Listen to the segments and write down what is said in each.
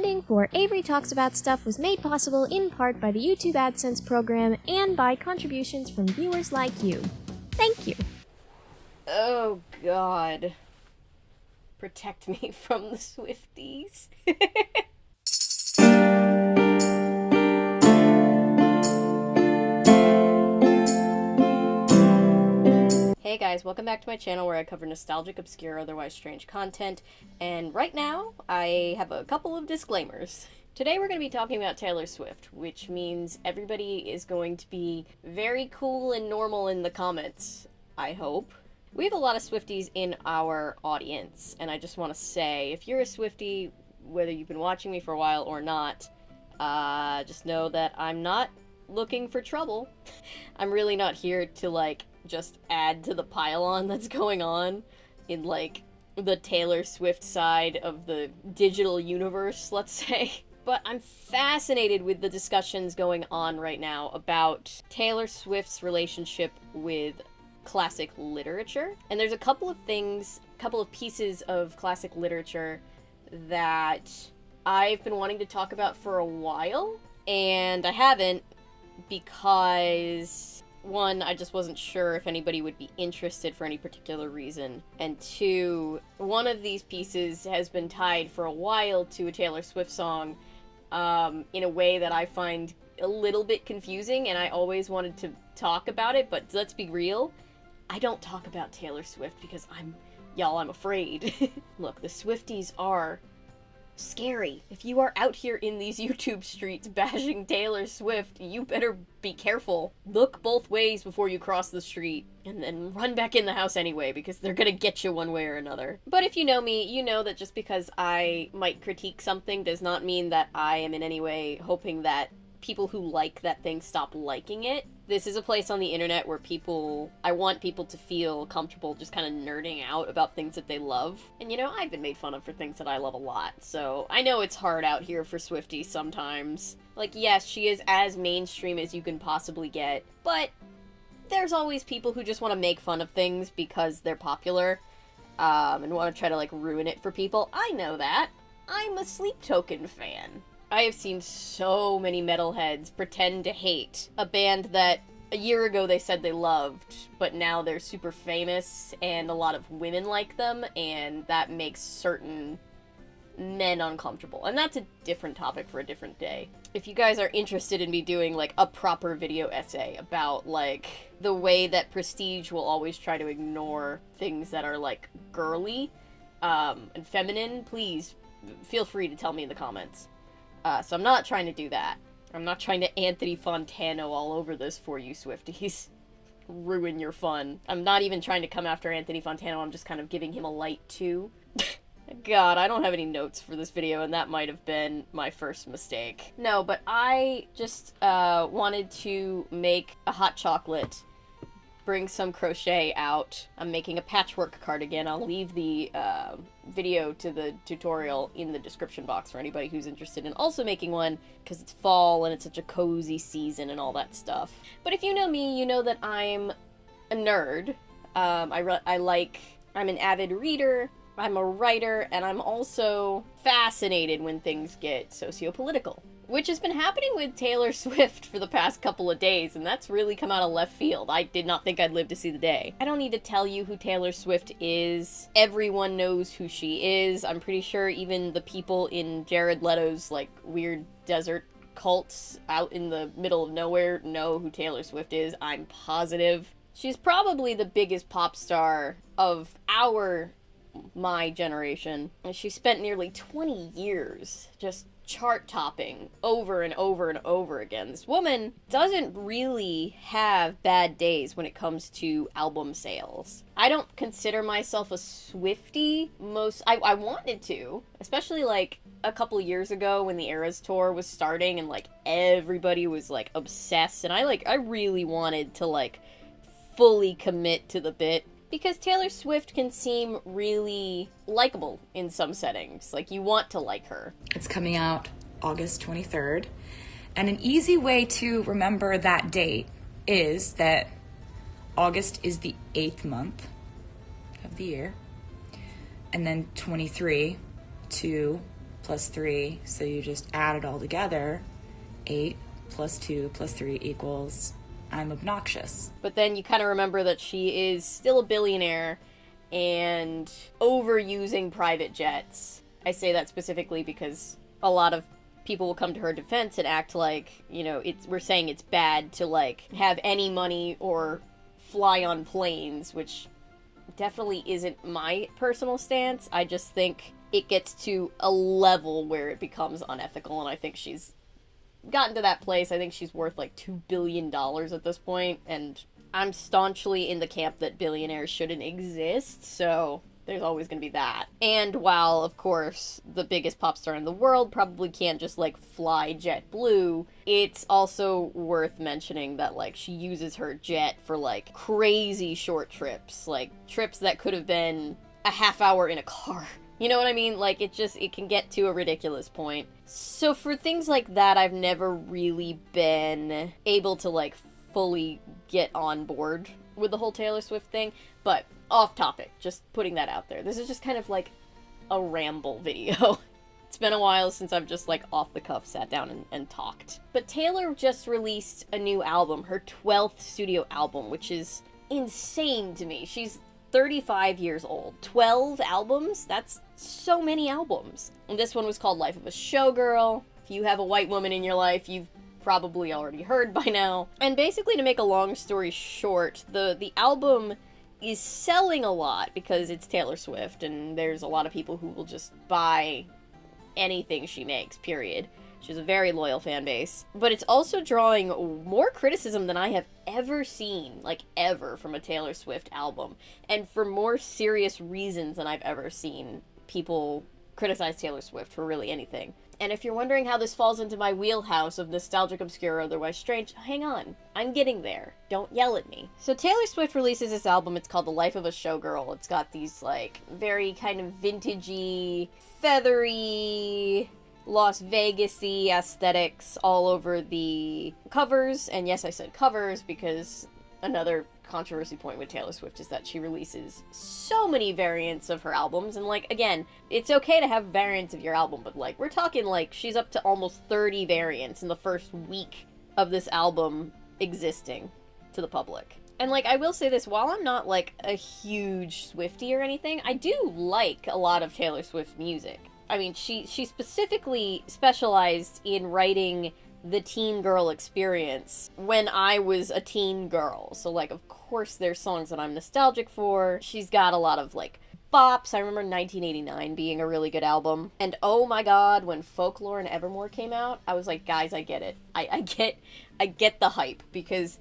Funding for Avery Talks About Stuff was made possible in part by the YouTube AdSense program and by contributions from viewers like you. Thank you. Oh, God. Protect me from the Swifties. Hey guys, welcome back to my channel where I cover nostalgic, obscure, otherwise strange content, and right now I have a couple of disclaimers. Today we're going to be talking about Taylor Swift, which means everybody is going to be very cool and normal in the comments, I hope. We have a lot of Swifties in our audience, and I just want to say, if you're a Swiftie, whether you've been watching me for a while or not, just know that I'm not looking for trouble. I'm really not here to, just add to the pile-on that's going on in, the Taylor Swift side of the digital universe, let's say. But I'm fascinated with the discussions going on right now about Taylor Swift's relationship with classic literature. And there's a couple of pieces of classic literature that I've been wanting to talk about for a while, and I haven't because, one, I just wasn't sure if anybody would be interested for any particular reason, and two, one of these pieces has been tied for a while to a Taylor Swift song in a way that I find a little bit confusing, and I always wanted to talk about it, but let's be real, I don't talk about Taylor Swift because I'm afraid. Look, the Swifties are scary. If you are out here in these YouTube streets bashing Taylor Swift, you better be careful. Look both ways before you cross the street, and then run back in the house anyway, because they're gonna get you one way or another. But if you know me, you know that just because I might critique something does not mean that I am in any way hoping that people who like that thing stop liking it. This is a place on the internet where I want people to feel comfortable just kind of nerding out about things that they love. And I've been made fun of for things that I love a lot, so I know it's hard out here for Swifties sometimes. Yes, she is as mainstream as you can possibly get, but there's always people who just want to make fun of things because they're popular, and want to try to, ruin it for people. I know that. I'm a Sleep Token fan. I have seen so many metalheads pretend to hate a band that a year ago they said they loved, but now they're super famous and a lot of women like them, and that makes certain men uncomfortable. And that's a different topic for a different day. If you guys are interested in me doing, a proper video essay about, the way that Prestige will always try to ignore things that are, girly, and feminine, please feel free to tell me in the comments. So I'm not trying to do that. I'm not trying to Anthony Fontano all over this for you, Swifties. Ruin your fun. I'm not even trying to come after Anthony Fontano, I'm just kind of giving him a light too. God, I don't have any notes for this video, and that might have been my first mistake. No, but I just wanted to make a hot chocolate, bring some crochet out. I'm making a patchwork cardigan. I'll leave the video to the tutorial in the description box for anybody who's interested in also making one, because it's fall and it's such a cozy season and all that stuff. But if you know me, you know that I'm a nerd. I'm an avid reader, I'm a writer, and I'm also fascinated when things get socio-political, which has been happening with Taylor Swift for the past couple of days, and that's really come out of left field. I did not think I'd live to see the day. I don't need to tell you who Taylor Swift is. Everyone knows who she is. I'm pretty sure even the people in Jared Leto's, weird desert cults out in the middle of nowhere know who Taylor Swift is. I'm positive. She's probably the biggest pop star of my generation. And she spent nearly 20 years just chart-topping over and over and over again. This woman doesn't really have bad days when it comes to album sales. I don't consider myself a Swiftie. I wanted to, especially a couple years ago when the Eras tour was starting and everybody was obsessed, and I really wanted to fully commit to the bit. Because Taylor Swift can seem really likable in some settings. You want to like her. It's coming out August 23rd. And an easy way to remember that date is that August is the 8th month of the year. And then 23, 2 plus 3, so you just add it all together. 8 plus 2 plus 3 equals I'm obnoxious. But then you kind of remember that she is still a billionaire and overusing private jets. I say that specifically because a lot of people will come to her defense and act like, you know, we're saying it's bad to, like, have any money or fly on planes, which definitely isn't my personal stance. I just think it gets to a level where it becomes unethical, and I think she's gotten to that place. I think she's worth like $2 billion at this point, and I'm staunchly in the camp that billionaires shouldn't exist, so there's always going to be that. And while, of course, the biggest pop star in the world probably can't just, like, fly JetBlue, it's also worth mentioning that, like, she uses her jet for, like, crazy short trips. Like, trips that could have been a half hour in a car. You know what I mean? Like, it can get to a ridiculous point. So for things like that, I've never really been able to, like, fully get on board with the whole Taylor Swift thing, but off topic, just putting that out there. This is just kind of like a ramble video. It's been a while since I've just, like, off the cuff sat down and talked. But Taylor just released a new album, her 12th studio album, which is insane to me. She's 35 years old. 12 albums? That's so many albums. And this one was called Life of a Showgirl. If you have a white woman in your life, you've probably already heard by now. And basically, to make a long story short, the album is selling a lot because it's Taylor Swift, and there's a lot of people who will just buy anything she makes, period. She has a very loyal fan base. But it's also drawing more criticism than I have ever seen, like ever, from a Taylor Swift album. And for more serious reasons than I've ever seen people criticize Taylor Swift for really anything. And if you're wondering how this falls into my wheelhouse of nostalgic, obscure, or otherwise strange, hang on. I'm getting there. Don't yell at me. So Taylor Swift releases this album. It's called The Life of a Showgirl. It's got these, like, very kind of vintagey, feathery, Las Vegas-y aesthetics all over the covers. And yes, I said covers because another controversy point with Taylor Swift is that she releases so many variants of her albums, and, like, again, it's okay to have variants of your album, but, like, we're talking, like, she's up to almost 30 variants in the first week of this album existing to the public. And, like, I will say this, while I'm not, like, a huge Swiftie or anything, I do like a lot of Taylor Swift music. I mean, she specifically specialized in writing the teen girl experience when I was a teen girl. So, like, of course there's songs that I'm nostalgic for. She's got a lot of, like, bops. I remember 1989 being a really good album. And oh my god, when Folklore and Evermore came out, I was like, guys, I get it. I get the hype, because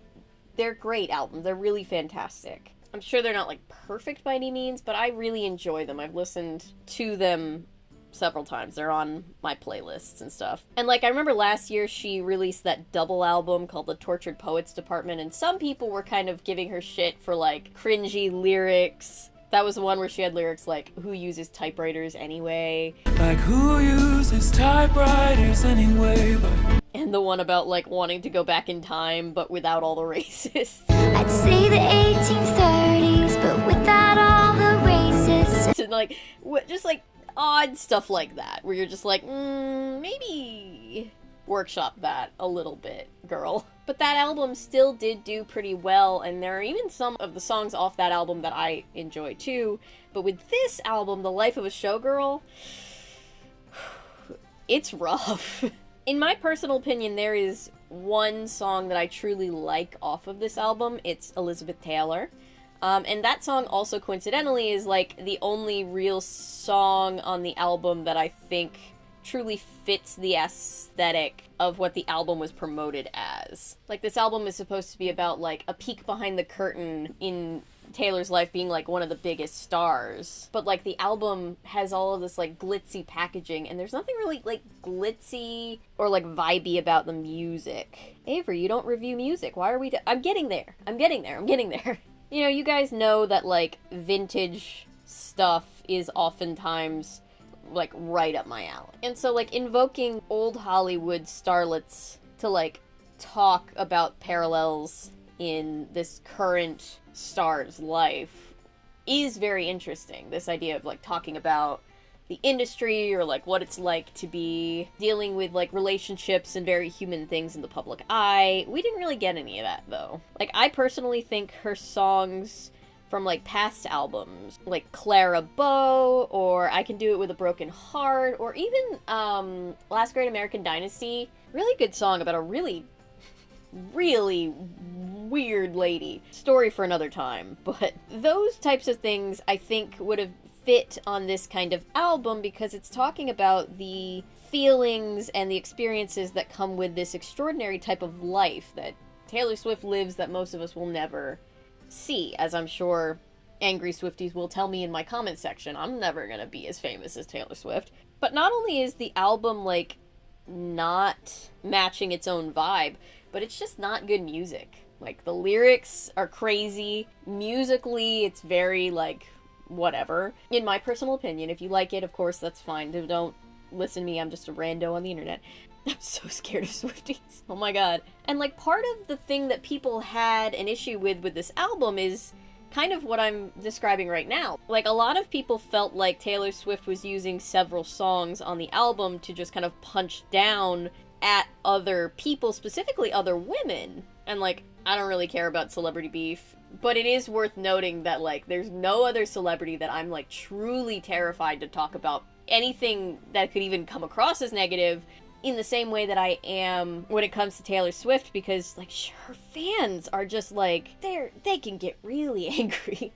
they're great albums. They're really fantastic. I'm sure they're not, like, perfect by any means, but I really enjoy them. I've listened to them several times. They're on my playlists and stuff. And, like, I remember last year she released that double album called The Tortured Poets Department, and some people were kind of giving her shit for, like, cringy lyrics. That was the one where she had lyrics like, who uses typewriters anyway? Like, who uses typewriters anyway? But... And the one about, like, wanting to go back in time, but without all the racists. I'd say the 1830s, but without all the racists. And, like, just, like, odd stuff like that, where you're just like, maybe workshop that a little bit, girl. But that album still did do pretty well, and there are even some of the songs off that album that I enjoy too. But with this album, The Life of a Showgirl, it's rough. In my personal opinion, there is one song that I truly like off of this album. It's Elizabeth Taylor. And that song also coincidentally is, like, the only real song on the album that I think truly fits the aesthetic of what the album was promoted as. Like, this album is supposed to be about, like, a peek behind the curtain in Taylor's life being, like, one of the biggest stars. But, like, the album has all of this, like, glitzy packaging, and there's nothing really, like, glitzy or, like, vibey about the music. Avery, you don't review music. Why are we... I'm getting there. You know, you guys know that, like, vintage stuff is oftentimes, like, right up my alley. And so, like, invoking old Hollywood starlets to, like, talk about parallels in this current star's life is very interesting. This idea of, like, talking about the industry or like what it's like to be dealing with like relationships and very human things in the public eye. We didn't really get any of that though. Like, I personally think her songs from like past albums, like Clara Bow, or I Can Do It With a Broken Heart, or even Last Great American Dynasty, really good song about a really weird lady. Story for another time. But those types of things I think would have fit on this kind of album, because it's talking about the feelings and the experiences that come with this extraordinary type of life that Taylor Swift lives that most of us will never see, as I'm sure angry Swifties will tell me in my comment section. I'm never gonna be as famous as Taylor Swift. But not only is the album, like, not matching its own vibe, but it's just not good music. Like, the lyrics are crazy. Musically, it's very, like, whatever. In my personal opinion, if you like it, of course, that's fine. Don't listen to me, I'm just a rando on the internet. I'm so scared of Swifties. Oh my god. And like, part of the thing that people had an issue with this album is kind of what I'm describing right now. Like, a lot of people felt like Taylor Swift was using several songs on the album to just kind of punch down at other people, specifically other women. And like, I don't really care about celebrity beef, but it is worth noting that like, there's no other celebrity that I'm like truly terrified to talk about anything that could even come across as negative in the same way that I am when it comes to Taylor Swift, because like, her fans are just like, they can get really angry.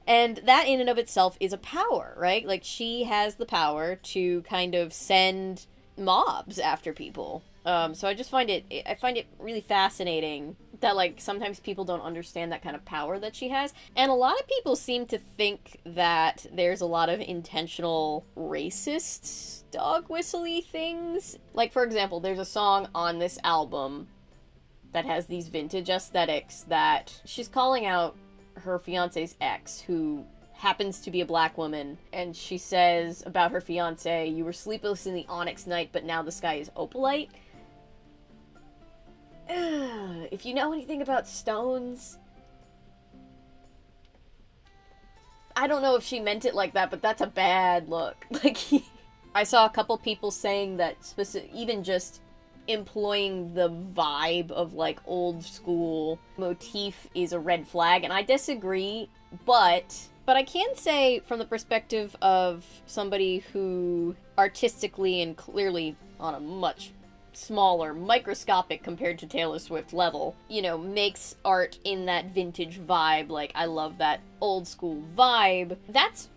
And that in and of itself is a power, right? Like, she has the power to kind of send mobs after people. So I just find it really fascinating that like, sometimes people don't understand that kind of power that she has. And a lot of people seem to think that there's a lot of intentional racist dog whistly things. Like, for example, there's a song on this album that has these vintage aesthetics that she's calling out her fiance's ex, who happens to be a black woman, and she says about her fiance, "You were sleepless in the onyx night, but now the sky is opalite." If you know anything about stones, I don't know if she meant it like that, but that's a bad look. Like, I saw a couple people saying that even just employing the vibe of like old school motif is a red flag, and I disagree, but I can say from the perspective of somebody who artistically and clearly on a much smaller, microscopic compared to Taylor Swift level, you know, makes art in that vintage vibe. Like, I love that old school vibe. That's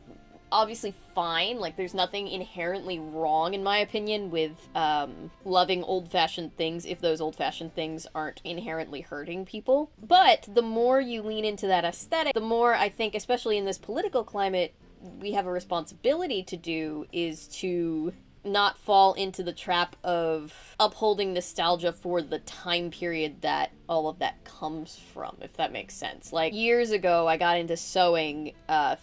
obviously fine. Like, there's nothing inherently wrong, in my opinion, with loving old-fashioned things if those old-fashioned things aren't inherently hurting people. But the more you lean into that aesthetic, the more I think, especially in this political climate, we have a responsibility to do is to not fall into the trap of upholding nostalgia for the time period that all of that comes from, if that makes sense. Like, years ago, I got into sewing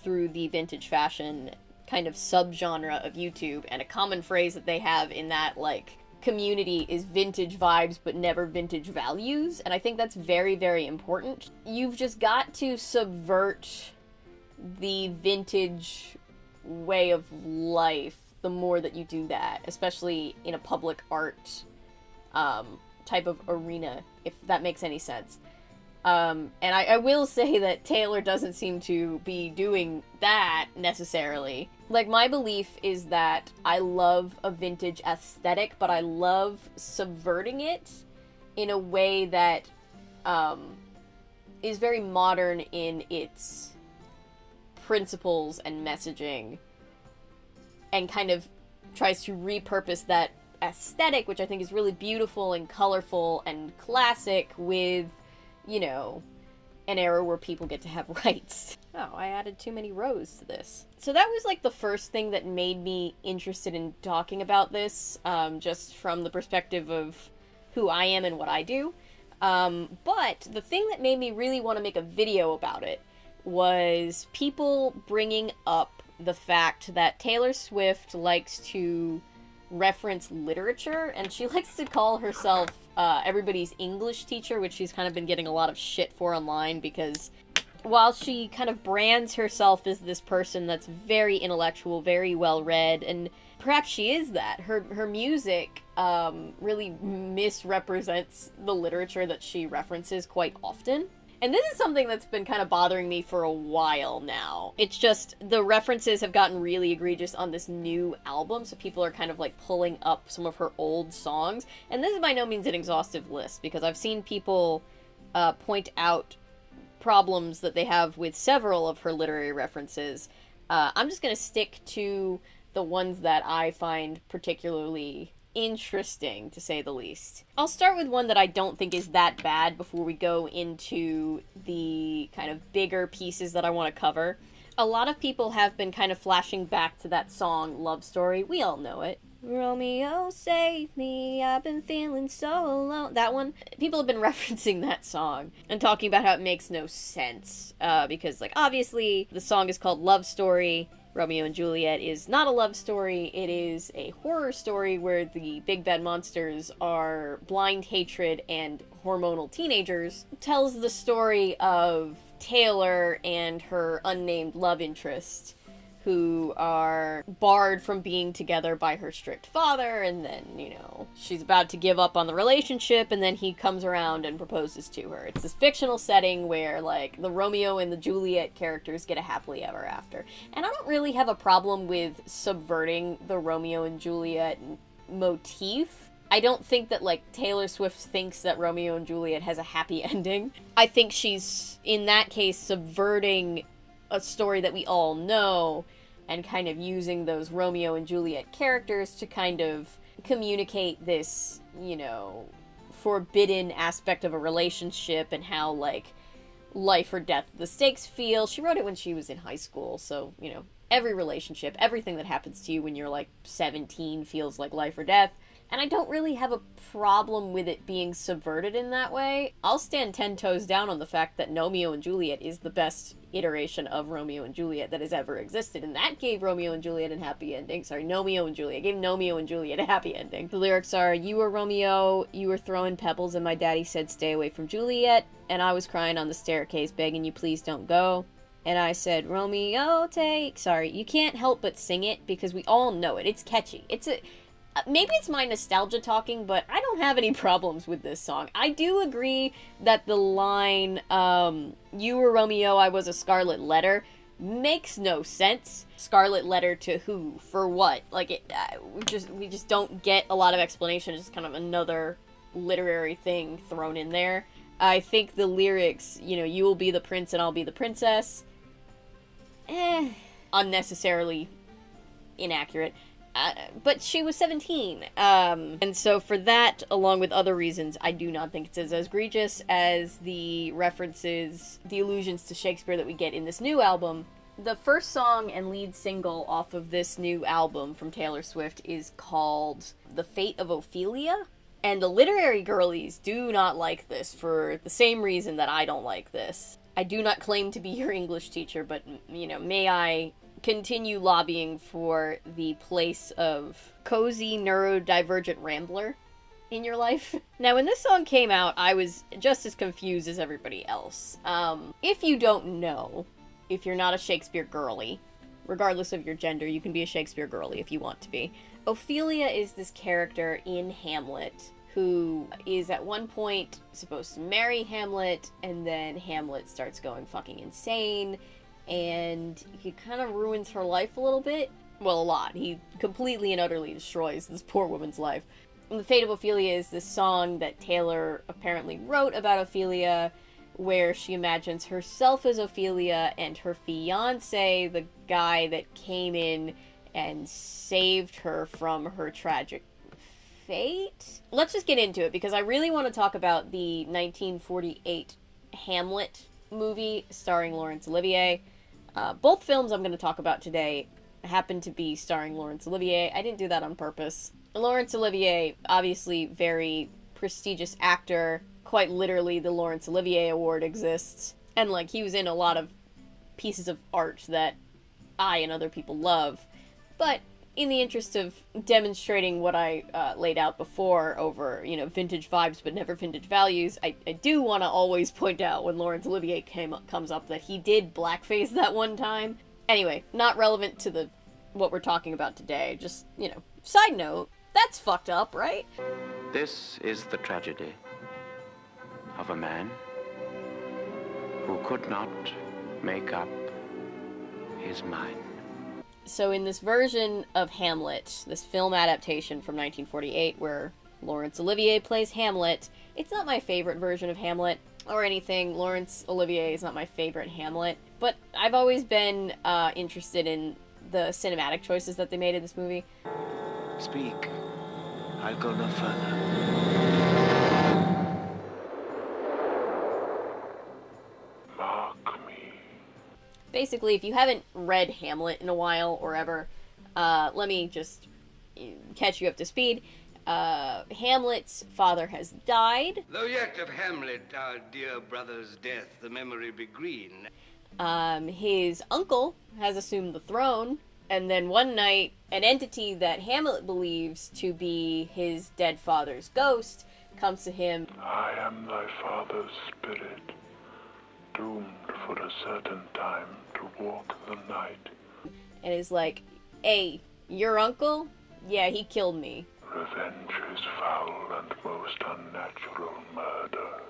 through the vintage fashion kind of subgenre of YouTube, and a common phrase that they have in that, like, community is vintage vibes but never vintage values, and I think that's very, very important. You've just got to subvert the vintage way of life the more that you do that, especially in a public art type of arena, if that makes any sense. And I will say that Taylor doesn't seem to be doing that necessarily. Like, my belief is that I love a vintage aesthetic, but I love subverting it in a way that is very modern in its principles and messaging, and kind of tries to repurpose that aesthetic, which I think is really beautiful and colorful and classic, with, you know, an era where people get to have rights. Oh, I added too many rows to this. So that was like the first thing that made me interested in talking about this, just from the perspective of who I am and what I do. But the thing that made me really want to make a video about it was people bringing up the fact that Taylor Swift likes to reference literature, and she likes to call herself everybody's English teacher, which she's kind of been getting a lot of shit for online, because while she kind of brands herself as this person that's very intellectual, very well-read, and perhaps she is that, her music really misrepresents the literature that she references quite often. And this is something that's been kind of bothering me for a while now. It's just, the references have gotten really egregious on this new album, so people are kind of like pulling up some of her old songs. And this is by no means an exhaustive list, because I've seen people point out problems that they have with several of her literary references. I'm just going to stick to the ones that I find particularly interesting, to say the least. I'll start with one that I don't think is that bad before we go into the kind of bigger pieces that I want to cover. A lot of people have been kind of flashing back to that song, Love Story. We all know it. Romeo, save me, I've been feeling so alone. That one. People have been referencing that song and talking about how it makes no sense. Because, like, obviously, the song is called Love Story. Romeo and Juliet is not a love story. It is a horror story where the big bad monsters are blind hatred and hormonal teenagers. It tells the story of Taylor and her unnamed love interest, who are barred from being together by her strict father, and then, you know, she's about to give up on the relationship, and then he comes around and proposes to her. It's this fictional setting where, like, the Romeo and the Juliet characters get a happily ever after. And I don't really have a problem with subverting the Romeo and Juliet motif. I don't think that, like, Taylor Swift thinks that Romeo and Juliet has a happy ending. I think she's, in that case, subverting a story that we all know, and kind of using those Romeo and Juliet characters to kind of communicate this, you know, forbidden aspect of a relationship and how, like, life or death the stakes feel. She wrote it when she was in high school, so, you know, every relationship, everything that happens to you when you're, like, 17 feels like life or death. And I don't really have a problem with it being subverted in that way. I'll stand 10 toes down on the fact that Romeo and Juliet is the best iteration of Romeo and Juliet that has ever existed, and that gave Romeo and Juliet a happy ending. Sorry, Nomeo and Juliet. Gave Nomeo and Juliet a happy ending. The lyrics are, you were Romeo, you were throwing pebbles, and my daddy said stay away from Juliet, and I was crying on the staircase begging you please don't go. And I said, Romeo, take... Sorry, you can't help but sing it, because we all know it. It's catchy. Maybe it's my nostalgia talking, but I don't have any problems with this song. I do agree that the line, you were Romeo, I was a scarlet letter, makes no sense. Scarlet letter to who? For what? Like, we just don't get a lot of explanation. It's just kind of another literary thing thrown in there. I think the lyrics, you know, you will be the prince and I'll be the princess, unnecessarily inaccurate. But she was 17, and so for that, along with other reasons, I do not think it's as egregious as the references, the allusions to Shakespeare that we get in this new album. The first song and lead single off of this new album from Taylor Swift is called The Fate of Ophelia, and the literary girlies do not like this for the same reason that I don't like this. I do not claim to be your English teacher, but, you know, may I continue lobbying for the place of cozy neurodivergent rambler in your life. Now, when this song came out, I was just as confused as everybody else. If you don't know, if you're not a Shakespeare girly, regardless of your gender, you can be a Shakespeare girly if you want to be. Ophelia is this character in Hamlet who is at one point supposed to marry Hamlet, and then Hamlet starts going fucking insane, and he kind of ruins her life a little bit. Well, a lot. He completely and utterly destroys this poor woman's life. And The Fate of Ophelia is this song that Taylor apparently wrote about Ophelia, where she imagines herself as Ophelia and her fiancé, the guy that came in and saved her from her tragic fate. Let's just get into it, because I really want to talk about the 1948 Hamlet movie starring Laurence Olivier. Both films I'm going to talk about today happen to be starring Laurence Olivier. I didn't do that on purpose. Laurence Olivier, obviously very prestigious actor. Quite literally, the Laurence Olivier Award exists. And, like, he was in a lot of pieces of art that I and other people love. But in the interest of demonstrating what I laid out before over, vintage vibes but never vintage values, I do want to always point out when Laurence Olivier comes up that he did blackface that one time. Anyway, not relevant to what we're talking about today. Just, side note, that's fucked up, right? This is the tragedy of a man who could not make up his mind. So in this version of Hamlet, this film adaptation from 1948 where Laurence Olivier plays Hamlet, it's not my favorite version of Hamlet or anything. Laurence Olivier is not my favorite Hamlet, but I've always been interested in the cinematic choices that they made in this movie. Speak. I'll go no further. Mark me. Basically, if you haven't read Hamlet in a while or ever, let me just catch you up to speed. Hamlet's father has died. Though yet of Hamlet, our dear brother's death, the memory be green. His uncle has assumed the throne, and then one night, an entity that Hamlet believes to be his dead father's ghost comes to him. I am thy father's spirit, doomed for a certain time to walk the night. And is like, hey, your uncle? Yeah, he killed me. Revenge is foul and most unnatural murder.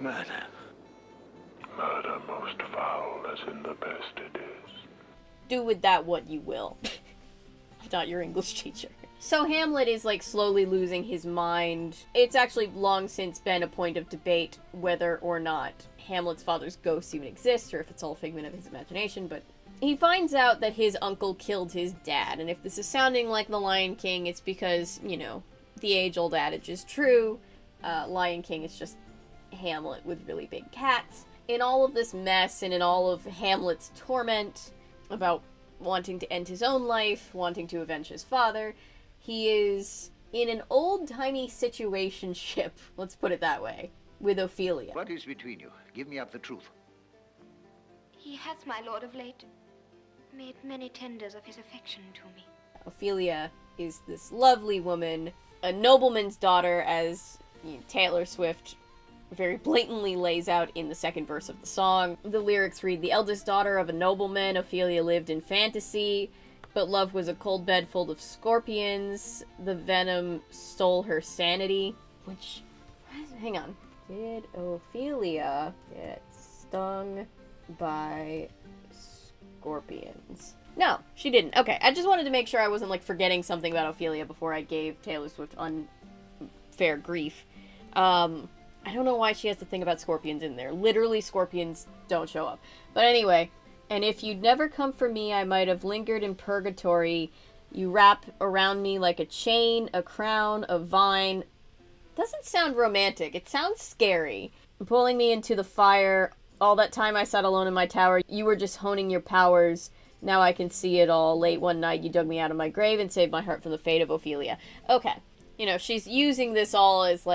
Murder. Murder most foul as in the best it is. Do with that what you will. Not your English teacher. So Hamlet is slowly losing his mind. It's actually long since been a point of debate whether or not Hamlet's father's ghost even exists or if it's all a figment of his imagination, but he finds out that his uncle killed his dad, and if this is sounding like The Lion King, it's because, the age-old adage is true. Lion King is just Hamlet with really big cats. In all of this mess and in all of Hamlet's torment about wanting to end his own life, wanting to avenge his father, he is in an old-timey situationship, let's put it that way, with Ophelia. What is between you? Give me up the truth. He has, my lord, of late made many tenders of his affection to me. Ophelia is this lovely woman, a nobleman's daughter, as Taylor Swift very blatantly lays out in the second verse of the song. The lyrics read, "The eldest daughter of a nobleman, Ophelia lived in fantasy, but love was a cold bed full of scorpions. The venom stole her sanity." Which, hang on. Did Ophelia get stung by scorpions? No, she didn't. Okay, I just wanted to make sure I wasn't forgetting something about Ophelia before I gave Taylor Swift unfair grief. I don't know why she has the thing about scorpions in there. Literally, scorpions don't show up. But anyway, and if you'd never come for me, I might have lingered in purgatory. You wrap around me like a chain, a crown, a vine. Doesn't sound romantic. It sounds scary. Pulling me into the fire. All that time I sat alone in my tower. You were just honing your powers. Now I can see it all. Late one night, you dug me out of my grave and saved my heart from the fate of Ophelia. Okay. She's using this all as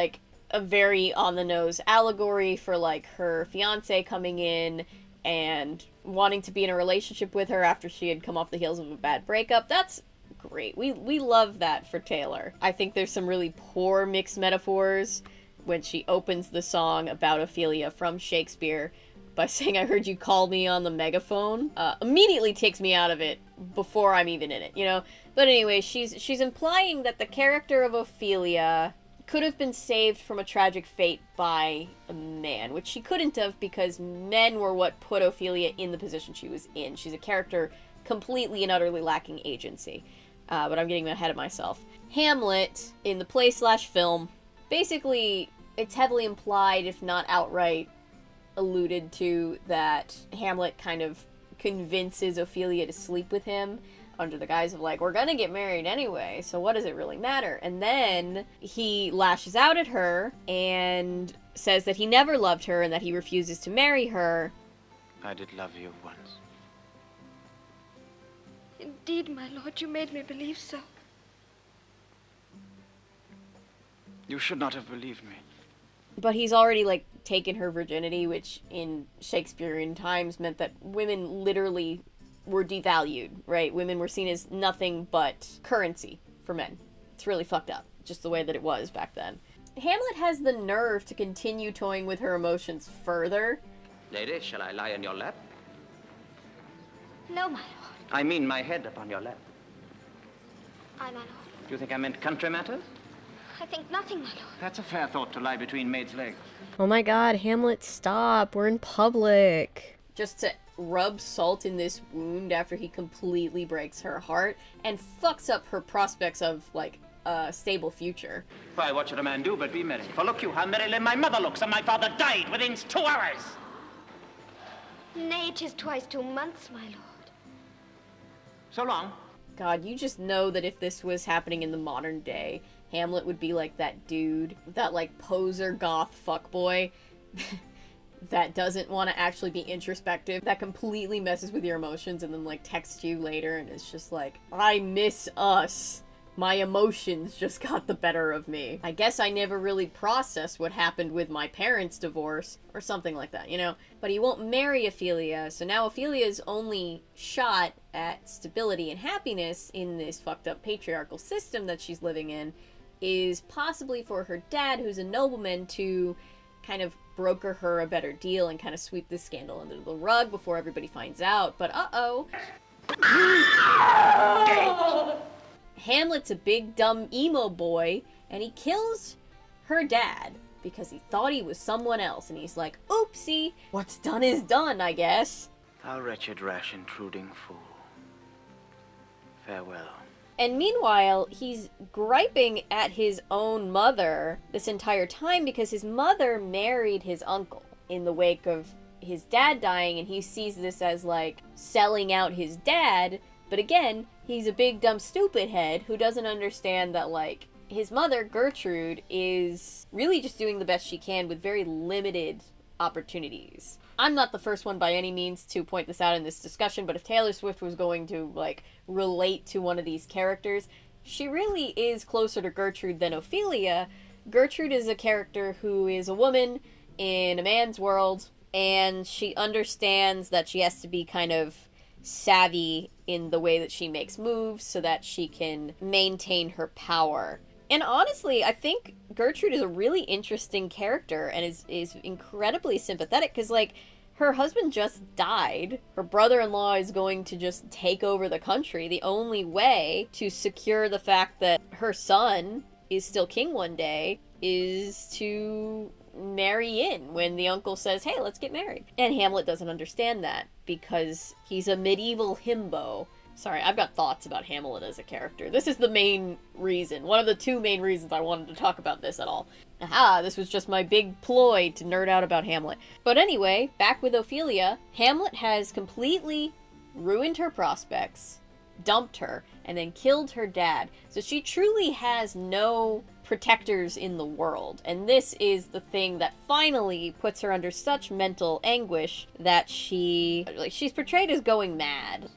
a very on-the-nose allegory for her fiance coming in and wanting to be in a relationship with her after she had come off the heels of a bad breakup. That's great. We love that for Taylor. I think there's some really poor mixed metaphors when she opens the song about Ophelia from Shakespeare by saying, "I heard you call me on the megaphone." Immediately takes me out of it before I'm even in it, But anyway, she's implying that the character of Ophelia could have been saved from a tragic fate by a man, which she couldn't have because men were what put Ophelia in the position she was in. She's a character completely and utterly lacking agency. But I'm getting ahead of myself. Hamlet, in the play/film, basically, it's heavily implied, if not outright alluded to, that Hamlet kind of convinces Ophelia to sleep with him under the guise of we're gonna get married anyway, so what does it really matter? And then he lashes out at her and says that he never loved her and that he refuses to marry her. I did love you once. Indeed, my lord, you made me believe so. You should not have believed me. But he's already taken her virginity, which in Shakespearean times meant that women literally were devalued, right? Women were seen as nothing but currency for men. It's really fucked up, just the way that it was back then. Hamlet has the nerve to continue toying with her emotions further. Lady, shall I lie in your lap? No, my lord. I mean my head upon your lap. Aye, my lord. Do you think I meant country matters? I think nothing, my lord. That's a fair thought to lie between maids' legs. Oh my god, Hamlet, stop. We're in public. Just to rub salt in this wound after he completely breaks her heart and fucks up her prospects of, like, a stable future. Why, what should a man do but be merry? For look you how merrily my mother looks, and my father died within 2 hours. Nay, 'tis twice 2 months, my lord. So long. God, you just know that if this was happening in the modern day, Hamlet would be like that dude, that like poser goth fuckboy that doesn't want to actually be introspective, that completely messes with your emotions and then like texts you later and it's just like, I miss us. My emotions just got the better of me. I guess I never really processed what happened with my parents' divorce, or something like that, you know? But he won't marry Ophelia, so now Ophelia's only shot at stability and happiness in this fucked up patriarchal system that she's living in is possibly for her dad, who's a nobleman, to kind of broker her a better deal and kind of sweep this scandal under the rug before everybody finds out. But uh-oh. Hamlet's a big dumb emo boy, and he kills her dad because he thought he was someone else, and he's like, oopsie, what's done is done, I guess. Thou wretched, rash, intruding fool. Farewell. And meanwhile, he's griping at his own mother this entire time because his mother married his uncle in the wake of his dad dying, and he sees this as, like, selling out his dad. But again, he's a big dumb stupid head who doesn't understand that, like, his mother, Gertrude, is really just doing the best she can with very limited opportunities. I'm not the first one by any means to point this out in this discussion, but if Taylor Swift was going to, like, relate to one of these characters, she really is closer to Gertrude than Ophelia. Gertrude is a character who is a woman in a man's world, and she understands that she has to be kind of savvy in the way that she makes moves so that she can maintain her power. And honestly, I think Gertrude is a really interesting character and is incredibly sympathetic because, like, her husband just died. Her brother-in-law is going to just take over the country. The only way to secure the fact that her son is still king one day is to marry in when the uncle says, hey, let's get married. And Hamlet doesn't understand that because he's a medieval himbo. Sorry, I've got thoughts about Hamlet as a character. This is the main reason. One of the 2 main reasons I wanted to talk about this at all. Aha, this was just my big ploy to nerd out about Hamlet. But anyway, back with Ophelia, Hamlet has completely ruined her prospects, dumped her, and then killed her dad. So she truly has no protectors in the world. And this is the thing that finally puts her under such mental anguish that she's portrayed as going mad.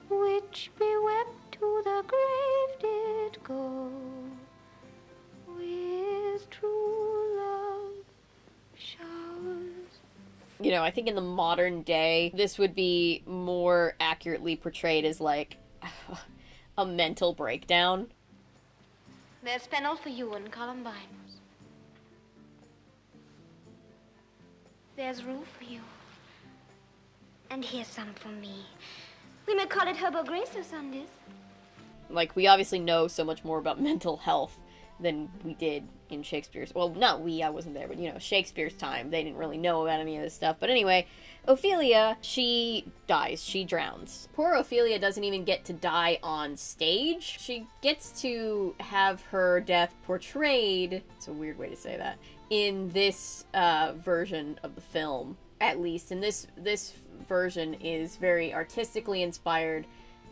Which bewept to the grave did go, with true love showers. You know, I think in the modern day, this would be more accurately portrayed as, like, a mental breakdown. There's fennel for you and columbines. There's rue for you. And here's some for me. We may call it Herbo Grace or Sundays. Like, we obviously know so much more about mental health than we did in Shakespeare's... Well, not we, I wasn't there, but, you know, Shakespeare's time. They didn't really know about any of this stuff. But anyway, Ophelia, she dies. She drowns. Poor Ophelia doesn't even get to die on stage. She gets to have her death portrayed... It's a weird way to say that. In this version of the film, at least. And this version is very artistically inspired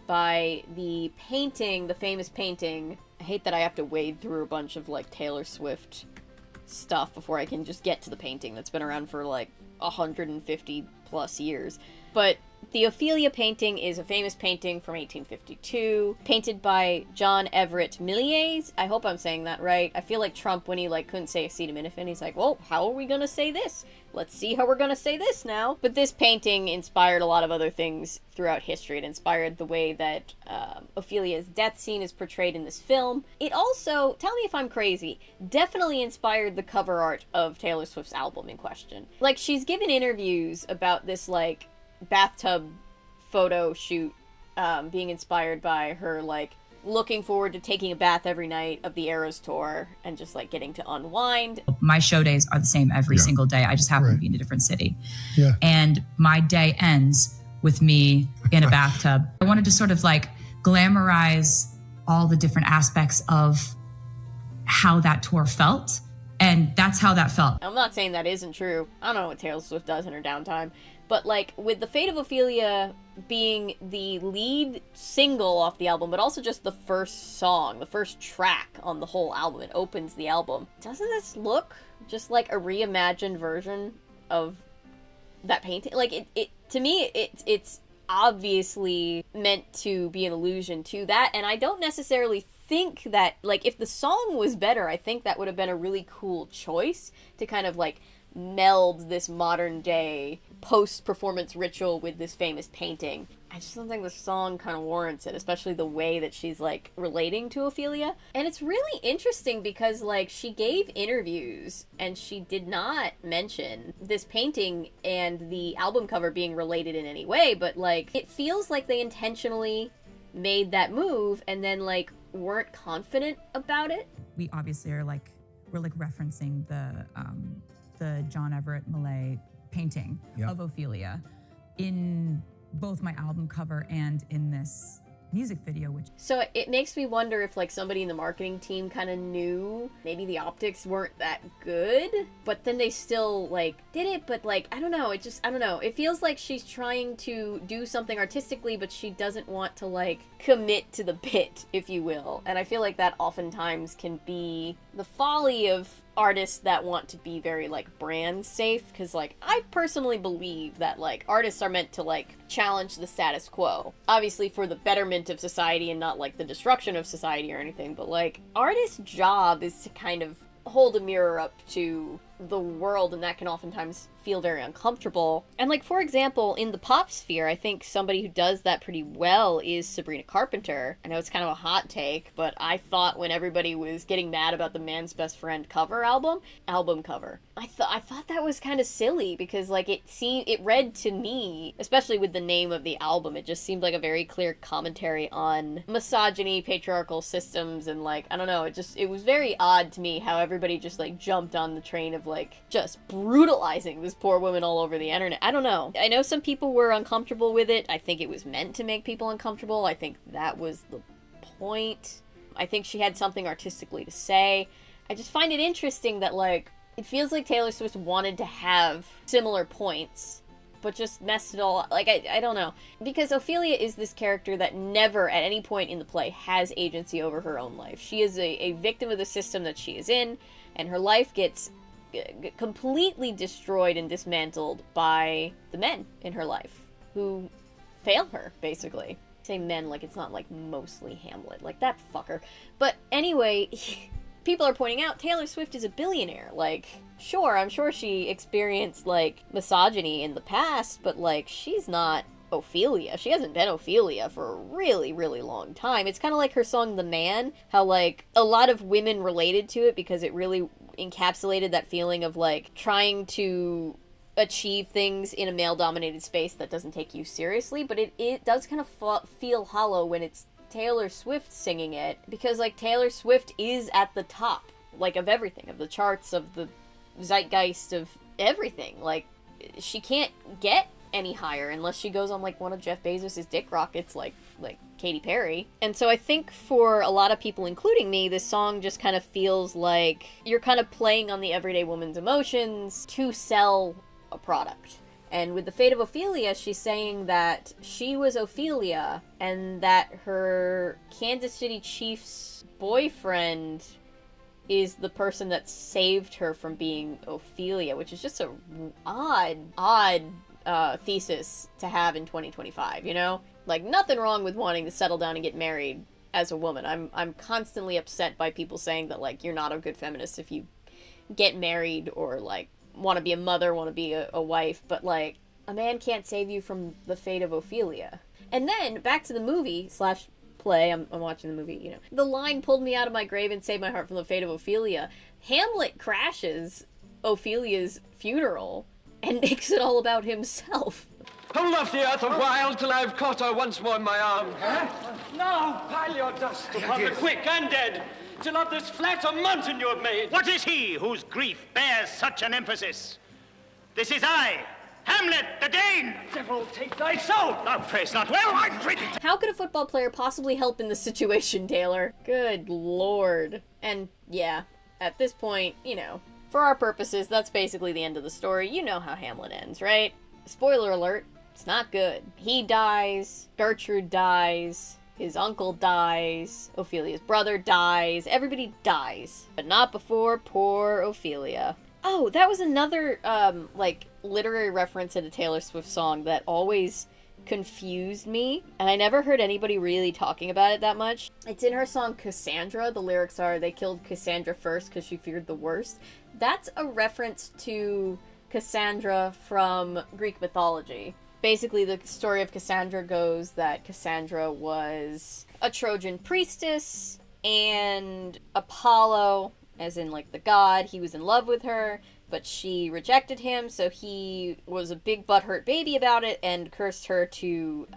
by the painting, the famous painting. I hate that I have to wade through a bunch of, like, Taylor Swift stuff before I can just get to the painting that's been around for, like, 150 plus years. But The Ophelia painting is a famous painting from 1852, painted by John Everett Milliers. I hope I'm saying that right. I feel like Trump when he couldn't say acetaminophen. He's like, well, how are we gonna say this? Let's see how we're gonna say this now. But this painting inspired a lot of other things throughout history. It inspired the way that Ophelia's death scene is portrayed in this film. It also, tell me if I'm crazy, definitely inspired the cover art of Taylor Swift's album in question. Like, she's given interviews about this, bathtub photo shoot being inspired by her, looking forward to taking a bath every night of the Eras tour and just getting to unwind. My show days are the same every single day. I just happen to be in a different city. Yeah. And my day ends with me in a bathtub. I wanted to sort of glamorize all the different aspects of how that tour felt. And that's how that felt. I'm not saying that isn't true. I don't know what Taylor Swift does in her downtime. But, with The Fate of Ophelia being the lead single off the album, but also just the first song, the first track on the whole album, it opens the album. Doesn't this look just like a reimagined version of that painting? To me, it's obviously meant to be an allusion to that, and I don't necessarily think that, if the song was better, I think that would have been a really cool choice to kind of, meld this modern day post-performance ritual with this famous painting. I just don't think the song kind of warrants it, especially the way that she's relating to Ophelia. And it's really interesting because she gave interviews and she did not mention this painting and the album cover being related in any way, but it feels like they intentionally made that move and then weren't confident about it. We obviously are we're referencing the John Everett Millay painting of Ophelia in both my album cover and in this music video, So it makes me wonder if somebody in the marketing team kind of knew maybe the optics weren't that good, but then they still did it, but I don't know, I don't know, it feels like she's trying to do something artistically, but she doesn't want to commit to the bit, if you will, and I feel like that oftentimes can be the folly of artists that want to be very brand safe, because I personally believe that artists are meant to challenge the status quo, obviously for the betterment of society and not the destruction of society or anything, but artists' job is to kind of hold a mirror up to the world, and that can oftentimes feel very uncomfortable. And for example, in the pop sphere, I think somebody who does that pretty well is Sabrina Carpenter. I know it's kind of a hot take, but I thought when everybody was getting mad about the Man's Best Friend album cover, I thought that was kind of silly because it read to me, especially with the name of the album, it just seemed like a very clear commentary on misogyny, patriarchal systems, and I don't know, it was very odd to me how everybody just jumped on the train of just brutalizing this poor woman all over the internet. I don't know. I know some people were uncomfortable with it. I think it was meant to make people uncomfortable. I think that was the point. I think she had something artistically to say. I just find it interesting that it feels like Taylor Swift wanted to have similar points, but just messed it all up. I don't know. Because Ophelia is this character that never, at any point in the play, has agency over her own life. She is a victim of the system that she is in, and her life gets completely destroyed and dismantled by the men in her life who fail her, basically. I say men it's not mostly Hamlet, that fucker. But anyway, people are pointing out Taylor Swift is a billionaire. Sure, I'm sure she experienced misogyny in the past, but she's not Ophelia. She hasn't been Ophelia for a really, really long time. It's kind of like her song The Man, how a lot of women related to it because it really encapsulated that feeling of trying to achieve things in a male-dominated space that doesn't take you seriously, but it does kind of feel hollow when it's Taylor Swift singing it, because Taylor Swift is at the top of everything, of the charts, of the zeitgeist, of everything. She can't get any higher unless she goes on one of Jeff Bezos's dick rockets like Katy Perry. And so I think for a lot of people, including me, this song just kind of feels like you're kind of playing on the everyday woman's emotions to sell a product. And with The Fate of Ophelia, she's saying that she was Ophelia and that her Kansas City Chiefs boyfriend is the person that saved her from being Ophelia, which is just a odd thesis to have in 2025, you know? Like, nothing wrong with wanting to settle down and get married as a woman. I'm constantly upset by people saying that, like, you're not a good feminist if you get married or, like, want to be a mother, want to be a wife, but, like, a man can't save you from the fate of Ophelia. And then, back to the movie / play, I'm watching the movie, you know. The line pulled me out of my grave and saved my heart from the fate of Ophelia. Hamlet crashes Ophelia's funeral and makes it all about himself. Hold off the earth a while till I've caught her once more in my arms. Huh? Now, pile your dust upon the quick and dead, till of this flat a mountain you have made. What is he whose grief bears such an emphasis? This is I, Hamlet the Dane! Devil take thy soul! Thou prayest not well, I treat it! How could a football player possibly help in this situation, Taylor? Good lord. And, yeah, at this point, you know, for our purposes, that's basically the end of the story. You know how Hamlet ends, right? Spoiler alert, it's not good. He dies, Gertrude dies, his uncle dies, Ophelia's brother dies, everybody dies. But not before poor Ophelia. Oh, that was another, like, literary reference in a Taylor Swift song that always confused me, and I never heard anybody really talking about it that much. It's in her song Cassandra. The lyrics are, they killed Cassandra first because she feared the worst. That's a reference to Cassandra from Greek mythology. Basically, the story of Cassandra goes that Cassandra was a Trojan priestess, and Apollo, as in, like, the god, he was in love with her, but she rejected him, so he was a big butthurt baby about it and cursed her to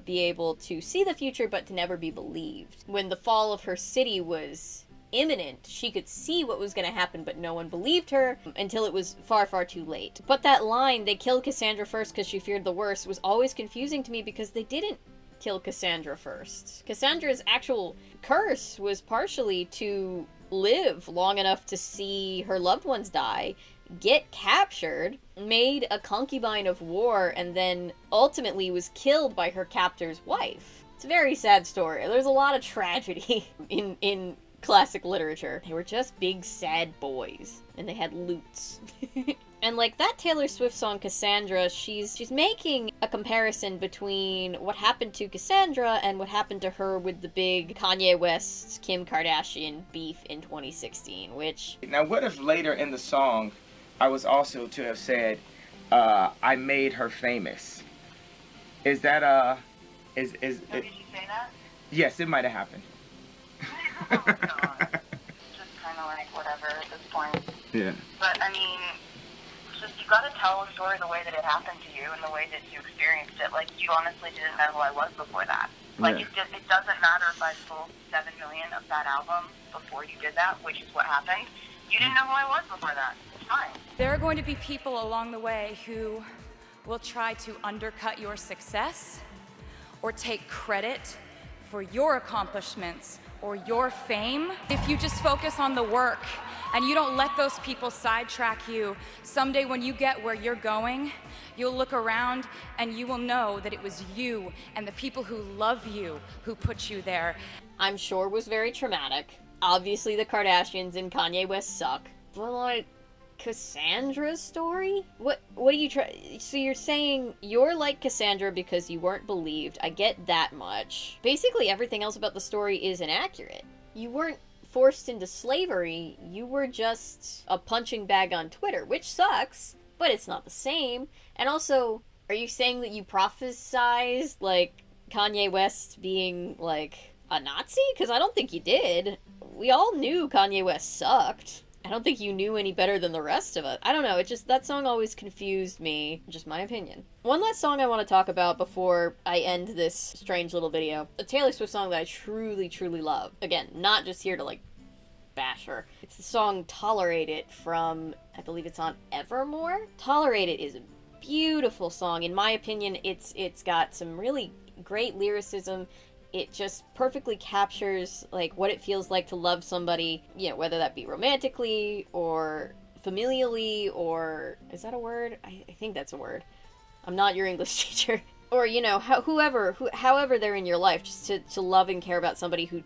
be able to see the future but to never be believed. When the fall of her city was imminent, she could see what was going to happen, but no one believed her until it was far, far too late. But that line, they killed Cassandra first because she feared the worst, was always confusing to me because they didn't kill Cassandra first. Cassandra's actual curse was partially to live long enough to see her loved ones die, get captured, made a concubine of war, and then ultimately was killed by her captor's wife. It's a very sad story. There's a lot of tragedy in classic literature. They were just big sad boys, and they had lutes. And like that Taylor Swift song Cassandra, she's making a comparison between what happened to Cassandra and what happened to her with the big Kanye West Kim Kardashian beef in 2016, which... Now what if later in the song I was also to have said, I made her famous? Is that did you say that? Yes, it might have happened. Oh my god. Just kind of like whatever at this point. Yeah. But I mean, just you gotta tell a story the way that it happened to you and the way that you experienced it. Like, you honestly didn't know who I was before that. Like, yeah. it doesn't matter if I sold 7 million of that album before you did that, which is what happened. You didn't know who I was before that. It's fine. There are going to be people along the way who will try to undercut your success or take credit for your accomplishments or your fame. If you just focus on the work and you don't let those people sidetrack you, someday when you get where you're going, you'll look around and you will know that it was you and the people who love you who put you there. I'm sure was very traumatic. Obviously the Kardashians and Kanye West suck. But like, Cassandra's story? What are you so you're saying you're like Cassandra because you weren't believed. I get that much. Basically everything else about the story is inaccurate. You weren't forced into slavery, you were just a punching bag on Twitter, which sucks, but it's not the same. And also, are you saying that you prophesized like Kanye West being like a Nazi? Because I don't think you did. We all knew Kanye West sucked. I don't think you knew any better than the rest of us. I don't know, it just, that song always confused me. Just my opinion. One last song I want to talk about before I end this strange little video. A Taylor Swift song that I truly, truly love. Again, not just here to like bash her. It's the song Tolerate It from, I believe it's on Evermore. Tolerate It is a beautiful song. In my opinion, it's got some really great lyricism. It just perfectly captures like what it feels like to love somebody, you know, whether that be romantically or familially, or is that a word? I think that's a word. I'm not your English teacher. Or, you know, however they're in your life, just to love and care about somebody who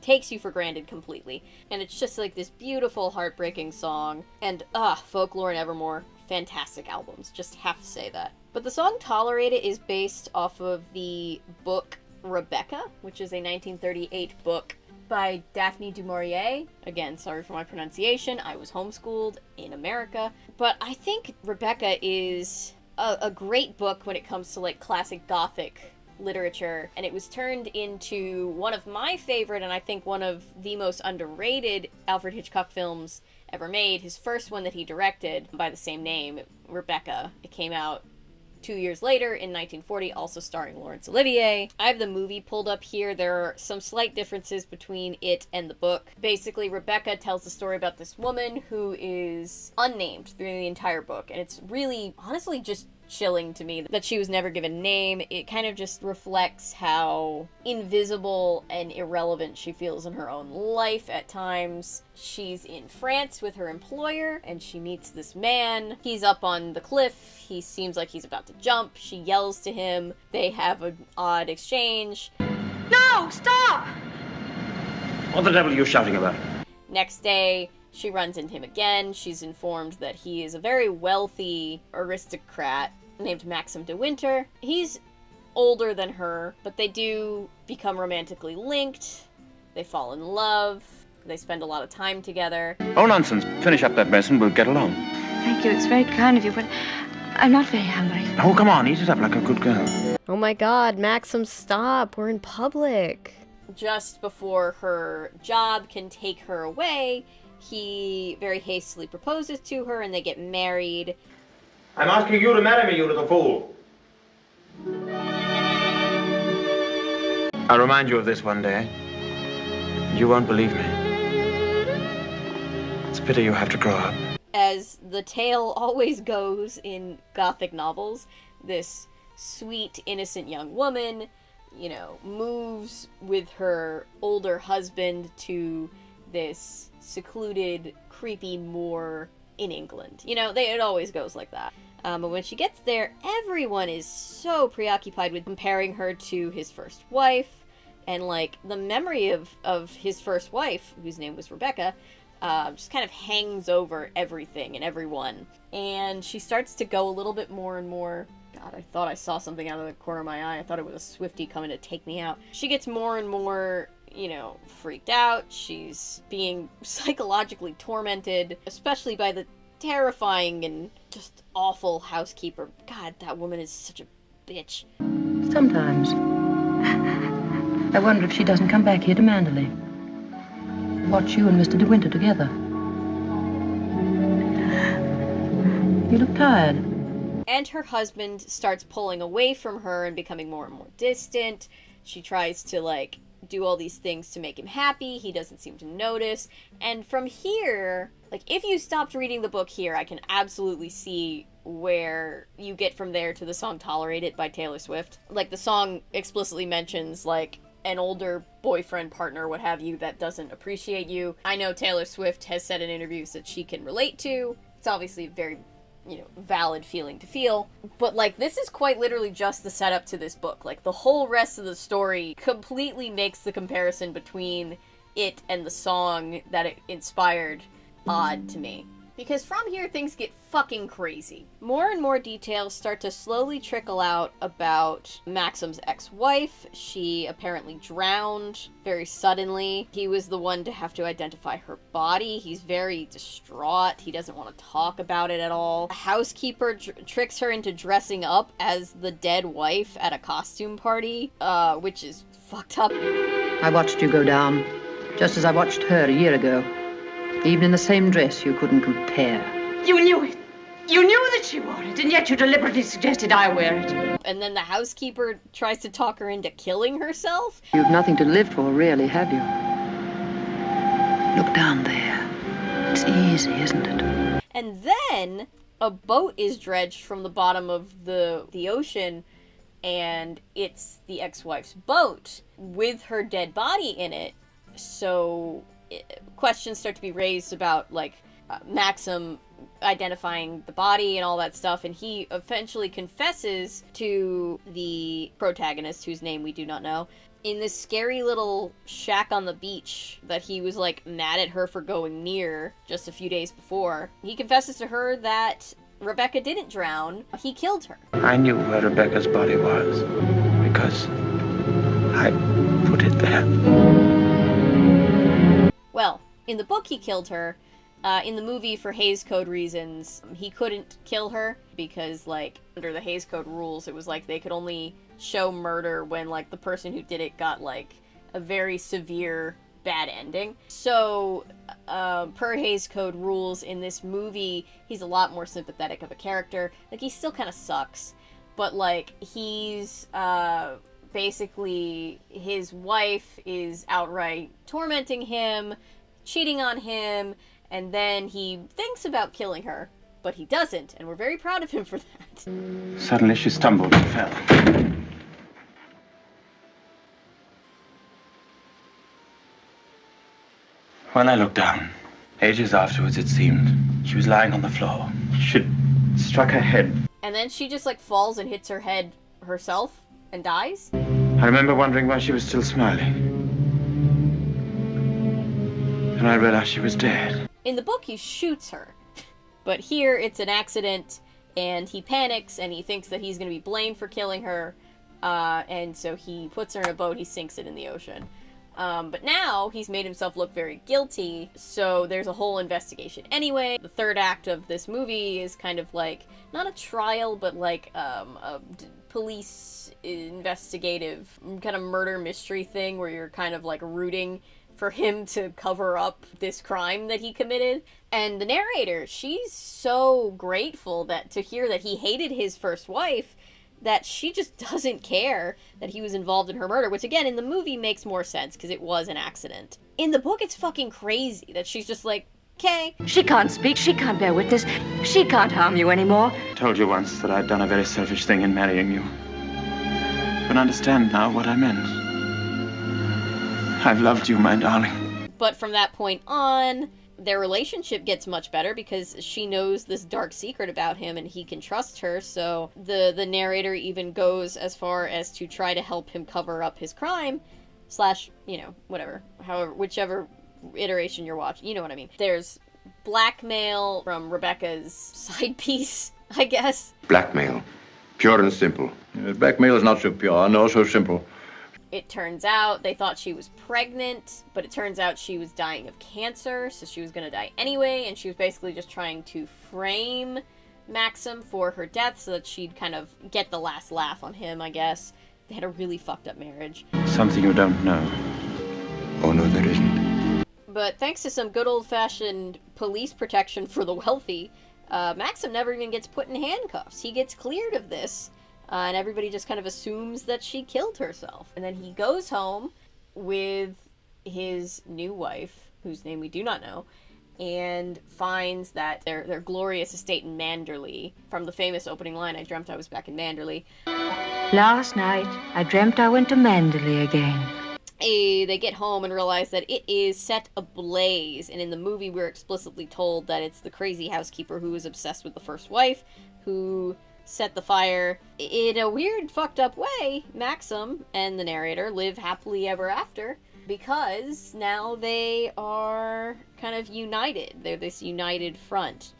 takes you for granted completely. And it's just like this beautiful, heartbreaking song. And, Folklore and Evermore, fantastic albums. Just have to say that. But the song Tolerate It is based off of the book Rebecca, which is a 1938 book by Daphne du Maurier. Again, sorry for my pronunciation. I was homeschooled in America. But I think Rebecca is a great book when it comes to like classic Gothic literature, and it was turned into one of my favorite, and I think one of the most underrated Alfred Hitchcock films ever made. His first one that he directed by the same name, Rebecca. It came out 2 years later in 1940, also starring Laurence Olivier. I have the movie pulled up here. There are some slight differences between it and the book. Basically, Rebecca tells the story about this woman who is unnamed through the entire book, and it's really, honestly, just chilling to me that she was never given a name. It kind of just reflects how invisible and irrelevant she feels in her own life at times. She's in France with her employer, and she meets this man. He's up on the cliff. He seems like he's about to jump. She yells to him. They have an odd exchange. No, stop! What the devil are you shouting about? Next day, she runs into him again. She's informed that he is a very wealthy aristocrat named Maxim de Winter. He's older than her, but they do become romantically linked. They fall in love. They spend a lot of time together. Oh, nonsense. Finish up that mess and we'll get along. Thank you, it's very kind of you, but I'm not very hungry. Oh, come on, eat it up like a good girl. Oh my god, Maxim, stop. We're in public. Just before her job can take her away, he very hastily proposes to her and they get married. I'm asking you to marry me, you little fool. I'll remind you of this one day. You won't believe me. It's a pity you have to grow up. As the tale always goes in Gothic novels, this sweet, innocent young woman, moves with her older husband to this secluded, creepy moor in England. It always goes like that. But when she gets there, everyone is so preoccupied with comparing her to his first wife, and the memory of his first wife, whose name was Rebecca, just kind of hangs over everything and everyone. And she starts to go a little bit more and more. God, I thought I saw something out of the corner of my eye. I thought it was a Swiftie coming to take me out. She gets more and more, freaked out. She's being psychologically tormented, especially by the terrifying and just awful housekeeper. God, that woman is such a bitch. Sometimes I wonder if she doesn't come back here to Manderley. Watch you and Mr. De Winter together. You look tired. And her husband starts pulling away from her and becoming more and more distant. She tries to, do all these things to make him happy. He doesn't seem to notice. And from here, if you stopped reading the book here, I can absolutely see where you get from there to the song Tolerate It by Taylor Swift. The song explicitly mentions, an older boyfriend, partner, what have you, that doesn't appreciate you. I know Taylor Swift has said in interviews that she can relate to. It's obviously a very valid feeling to feel. But, this is quite literally just the setup to this book. The whole rest of the story completely makes the comparison between it and the song that it inspired odd to me. Because from here, things get fucking crazy. More and more details start to slowly trickle out about Maxim's ex-wife. She apparently drowned very suddenly. He was the one to have to identify her body. He's very distraught. He doesn't want to talk about it at all. A housekeeper tricks her into dressing up as the dead wife at a costume party, which is fucked up. I watched you go down, just as I watched her a year ago. Even in the same dress, you couldn't compare. You knew it. You knew that she wore it, and yet you deliberately suggested I wear it. And then the housekeeper tries to talk her into killing herself. You've nothing to live for, really, have you? Look down there. It's easy, isn't it? And then a boat is dredged from the bottom of the ocean, and it's the ex-wife's boat with her dead body in it. So questions start to be raised about Maxim identifying the body and all that stuff, and he eventually confesses to the protagonist, whose name we do not know, in this scary little shack on the beach that he was, like, mad at her for going near just a few days before. He confesses to her that Rebecca didn't drown, he killed her. I knew where Rebecca's body was because I put it there. Well, in the book he killed her. In the movie, for Hays Code reasons, he couldn't kill her because, like, under the Hays Code rules, it was like they could only show murder when, like, the person who did it got, like, a very severe bad ending. So, per Hays Code rules, in this movie, he's a lot more sympathetic of a character. Like, he still kind of sucks, but, like, he's, basically, his wife is outright tormenting him, cheating on him, and then he thinks about killing her, but he doesn't, and we're very proud of him for that. Suddenly she stumbled and fell. When I looked down, ages afterwards it seemed, she was lying on the floor. She'd struck her head. And then she just, like, falls and hits her head herself and dies. I remember wondering why she was still smiling. And I realized she was dead. In the book, he shoots her. But here, it's an accident, and he panics, and he thinks that he's going to be blamed for killing her. And so he puts her in a boat, he sinks it in the ocean. But now, he's made himself look very guilty, so there's a whole investigation. Anyway, the third act of this movie is kind of like, not a trial, but like a police investigative kind of murder mystery thing where you're kind of like rooting for him to cover up this crime that he committed. And the narrator, she's so grateful that to hear that he hated his first wife, that she just doesn't care that he was involved in her murder, which again, in the movie makes more sense because it was an accident. In the book, it's fucking crazy that she's just like, okay. She can't speak, she can't bear witness, she can't harm you anymore. I told you once that I'd done a very selfish thing in marrying you. You can understand now what I meant. I've loved you, my darling. But from that point on, their relationship gets much better because she knows this dark secret about him and he can trust her, so the narrator even goes as far as to try to help him cover up his crime, slash, you know, whatever, however, whichever iteration you're watching, you know what I mean. There's blackmail from Rebecca's side piece, I guess. Blackmail. Pure and simple. Blackmail is not so pure, nor so simple. It turns out they thought she was pregnant, but it turns out she was dying of cancer, so she was going to die anyway, and she was basically just trying to frame Maxim for her death so that she'd kind of get the last laugh on him, I guess. They had a really fucked up marriage. Something you don't know. Oh, no, there isn't. But thanks to some good old-fashioned police protection for the wealthy, Maxim never even gets put in handcuffs. He gets cleared of this. And everybody just kind of assumes that she killed herself. And then he goes home with his new wife, whose name we do not know, and finds that their glorious estate in Manderley, from the famous opening line, I dreamt I was back in Manderley. Last night, I dreamt I went to Manderley again. They get home and realize that it is set ablaze. And in the movie, we're explicitly told that it's the crazy housekeeper who was obsessed with the first wife, who set the fire. In a weird, fucked up way, Maxim and the narrator live happily ever after because now they are kind of united. They're this united front.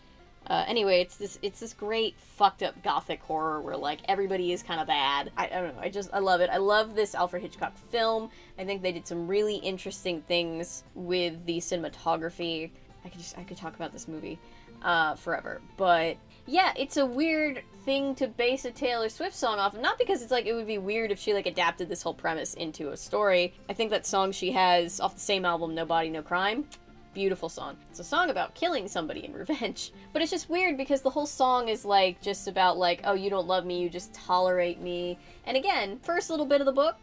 Anyway, it's this great fucked up gothic horror where like everybody is kind of bad. I don't know. I love it. I love this Alfred Hitchcock film. I think they did some really interesting things with the cinematography. I could talk about this movie forever, but yeah, it's a weird thing to base a Taylor Swift song off of. Not because it's like it would be weird if she like adapted this whole premise into a story. I think that song she has off the same album, No Body, No Crime, beautiful song. It's a song about killing somebody in revenge. But it's just weird because the whole song is like just about like, oh, you don't love me, you just tolerate me. And again, first little bit of the book,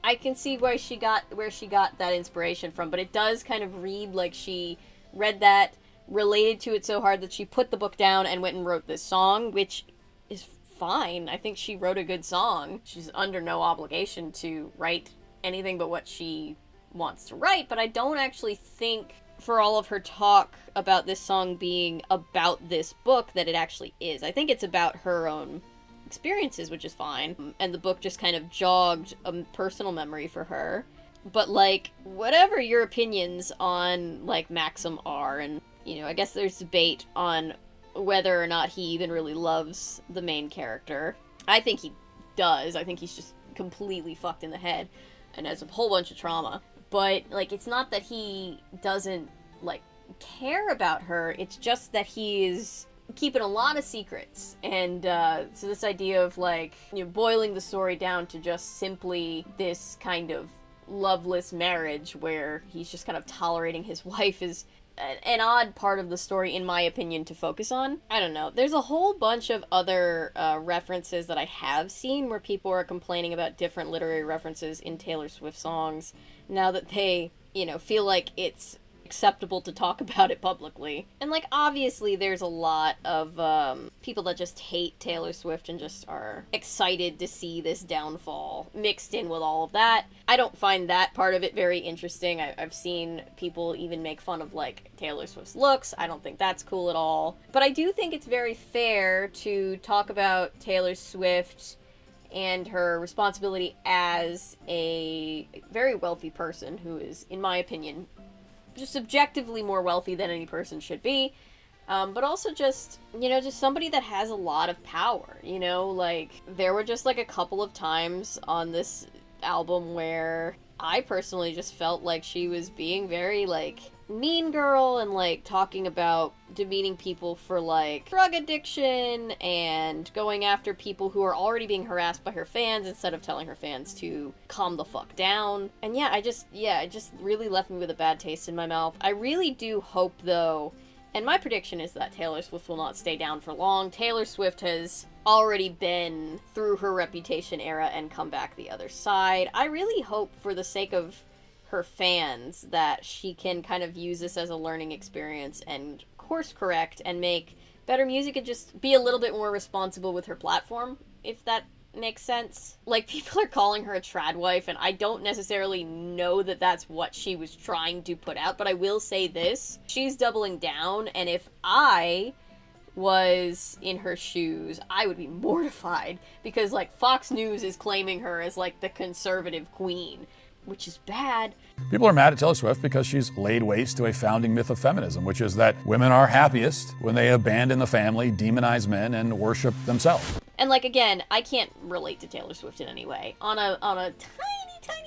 I can see where she got that inspiration from, but it does kind of read like she read that, related to it so hard that she put the book down and went and wrote this song, which is fine. I think she wrote a good song. She's under no obligation to write anything but what she wants to write, but I don't actually think, for all of her talk about this song being about this book, that it actually is. I think it's about her own experiences, which is fine. And the book just kind of jogged a personal memory for her. But, like, whatever your opinions on, like, Maxim are, and, you know, I guess there's debate on whether or not he even really loves the main character. I think he does. I think he's just completely fucked in the head and has a whole bunch of trauma. But, like, it's not that he doesn't, like, care about her. It's just that he is keeping a lot of secrets. And so this idea of, like, you know, boiling the story down to just simply this kind of loveless marriage where he's just kind of tolerating his wife is an odd part of the story, in my opinion, to focus on. I don't know. There's a whole bunch of other references that I have seen where people are complaining about different literary references in Taylor Swift songs now that they, you know, feel like it's acceptable to talk about it publicly. And, like, obviously there's a lot of people that just hate Taylor Swift and just are excited to see this downfall mixed in with all of that. I don't find that part of it very interesting. I've seen people even make fun of, like, Taylor Swift's looks. I don't think that's cool at all. But I do think it's very fair to talk about Taylor Swift and her responsibility as a very wealthy person who is, in my opinion, just objectively more wealthy than any person should be, but also just, you know, just somebody that has a lot of power, you know, like, there were just, like, a couple of times on this album where I personally just felt like she was being very, like, mean girl and, like, talking about demeaning people for, like, drug addiction and going after people who are already being harassed by her fans instead of telling her fans to calm the fuck down. And it just really left me with a bad taste in my mouth. I really do hope, though, and my prediction is that Taylor Swift will not stay down for long. Taylor Swift has already been through her reputation era and come back the other side. I really hope, for the sake of her fans, that she can kind of use this as a learning experience and course correct and make better music and just be a little bit more responsible with her platform, if that makes sense. Like, people are calling her a trad wife, and I don't necessarily know that that's what she was trying to put out, but I will say this: she's doubling down, and if I was in her shoes, I would be mortified, because, like, Fox News is claiming her as, like, the conservative queen, which is bad. People are mad at Taylor Swift because she's laid waste to a founding myth of feminism, which is that women are happiest when they abandon the family, demonize men, and worship themselves. And, like, again, I can't relate to Taylor Swift in any way. On a tiny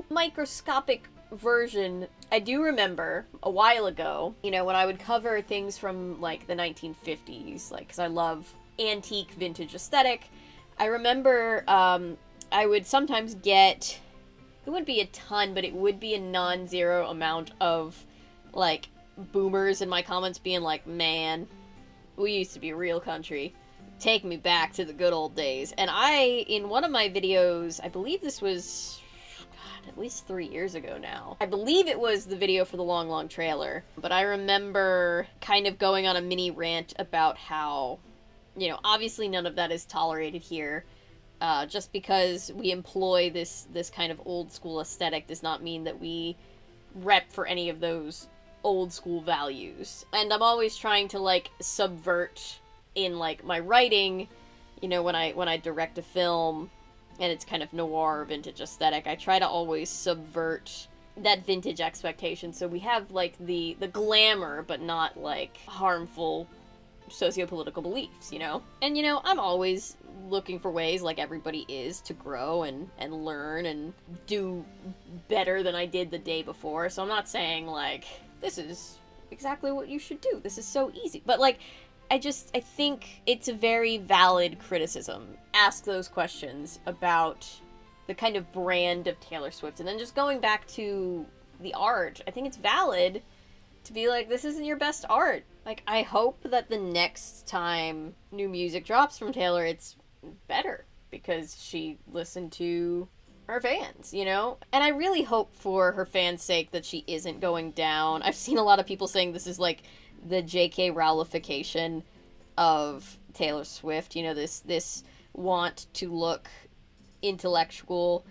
microscopic version, I do remember a while ago, you know, when I would cover things from, like, the 1950s, like, because I love antique vintage aesthetic. I remember I would sometimes get, it wouldn't be a ton, but it would be a non-zero amount of, like, boomers in my comments being like, man, we used to be a real country. Take me back to the good old days. And in one of my videos, I believe this was, God, at least 3 years ago now. I believe it was the video for the Long Long Trailer. But I remember kind of going on a mini rant about how, you know, obviously none of that is tolerated here. Just because we employ this kind of old school aesthetic does not mean that we rep for any of those old school values. And I'm always trying to, like, subvert in, like, my writing, you know, when I direct a film and it's kind of noir or vintage aesthetic, I try to always subvert that vintage expectation, so we have, like, the glamour but not, like, harmful sociopolitical beliefs, you know? And, you know, I'm always looking for ways, like everybody is, to grow and learn and do better than I did the day before. So I'm not saying, like, this is exactly what you should do, this is so easy. But, like, I think it's a very valid criticism. Ask those questions about the kind of brand of Taylor Swift. And then just going back to the art, I think it's valid to be like, this isn't your best art. Like, I hope that the next time new music drops from Taylor, it's better, because she listened to her fans, you know? And I really hope for her fans' sake that she isn't going down. I've seen a lot of people saying this is, like, the J.K. Rowlification of Taylor Swift, you know, this want to look intellectual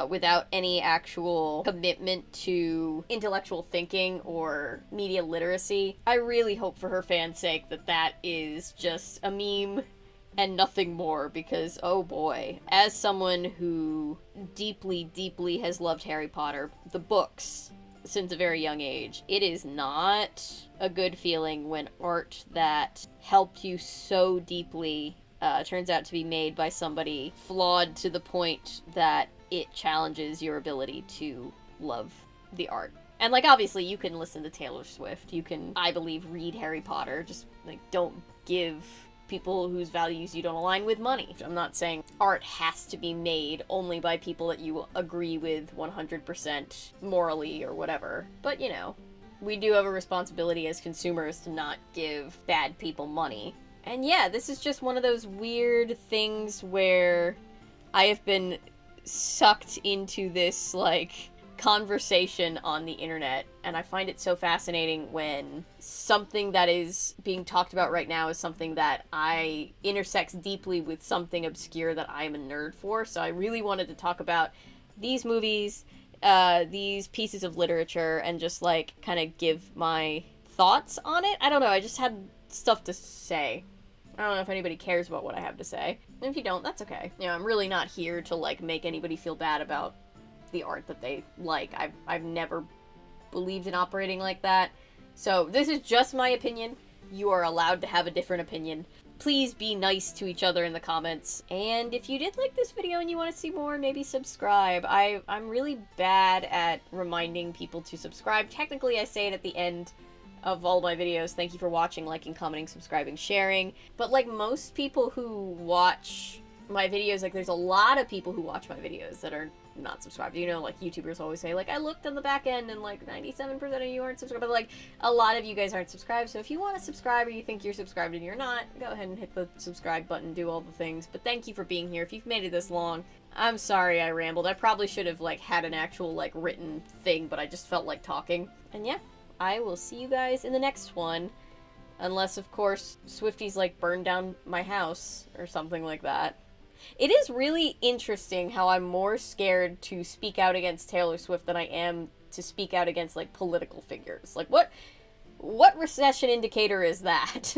without any actual commitment to intellectual thinking or media literacy. I really hope for her fans' sake that that is just a meme and nothing more, because, oh boy, as someone who deeply, deeply has loved Harry Potter, the books, since a very young age, it is not a good feeling when art that helped you so deeply turns out to be made by somebody flawed to the point that it challenges your ability to love the art. And, like, obviously you can listen to Taylor Swift, you can, I believe, read Harry Potter, just, like, don't give people whose values you don't align with money. I'm not saying art has to be made only by people that you agree with 100% morally or whatever, but, you know, we do have a responsibility as consumers to not give bad people money. And yeah, this is just one of those weird things where I have been sucked into this, like, conversation on the internet, and I find it so fascinating when something that is being talked about right now is something that intersects deeply with something obscure that I'm a nerd for. So I really wanted to talk about these movies, these pieces of literature, and just, like, kind of give my thoughts on it. I don't know, I just had stuff to say. I don't know if anybody cares about what I have to say. And if you don't, that's okay. You know, I'm really not here to, like, make anybody feel bad about the art that they like. I've never believed in operating like that. So this is just my opinion. You are allowed to have a different opinion. Please be nice to each other in the comments. And if you did like this video and you want to see more, maybe subscribe. I'm really bad at reminding people to subscribe. Technically, I say it at the end of all my videos. Thank you for watching, liking, commenting, subscribing, sharing. But like most people who watch my videos, like there's a lot of people who watch my videos that are not subscribed. You know, like YouTubers always say, like, I looked on the back end and like 97% of you aren't subscribed, but like a lot of you guys aren't subscribed. So if you want to subscribe or you think you're subscribed and you're not, go ahead and hit the subscribe button, do all the things. But thank you for being here. If you've made it this long, I'm sorry I rambled. I probably should have like had an actual like written thing, but I just felt like talking. And yeah, I will see you guys in the next one. Unless, of course, Swifties like burn down my house or something like that. It is really interesting how I'm more scared to speak out against Taylor Swift than I am to speak out against, like, political figures. Like, what recession indicator is that?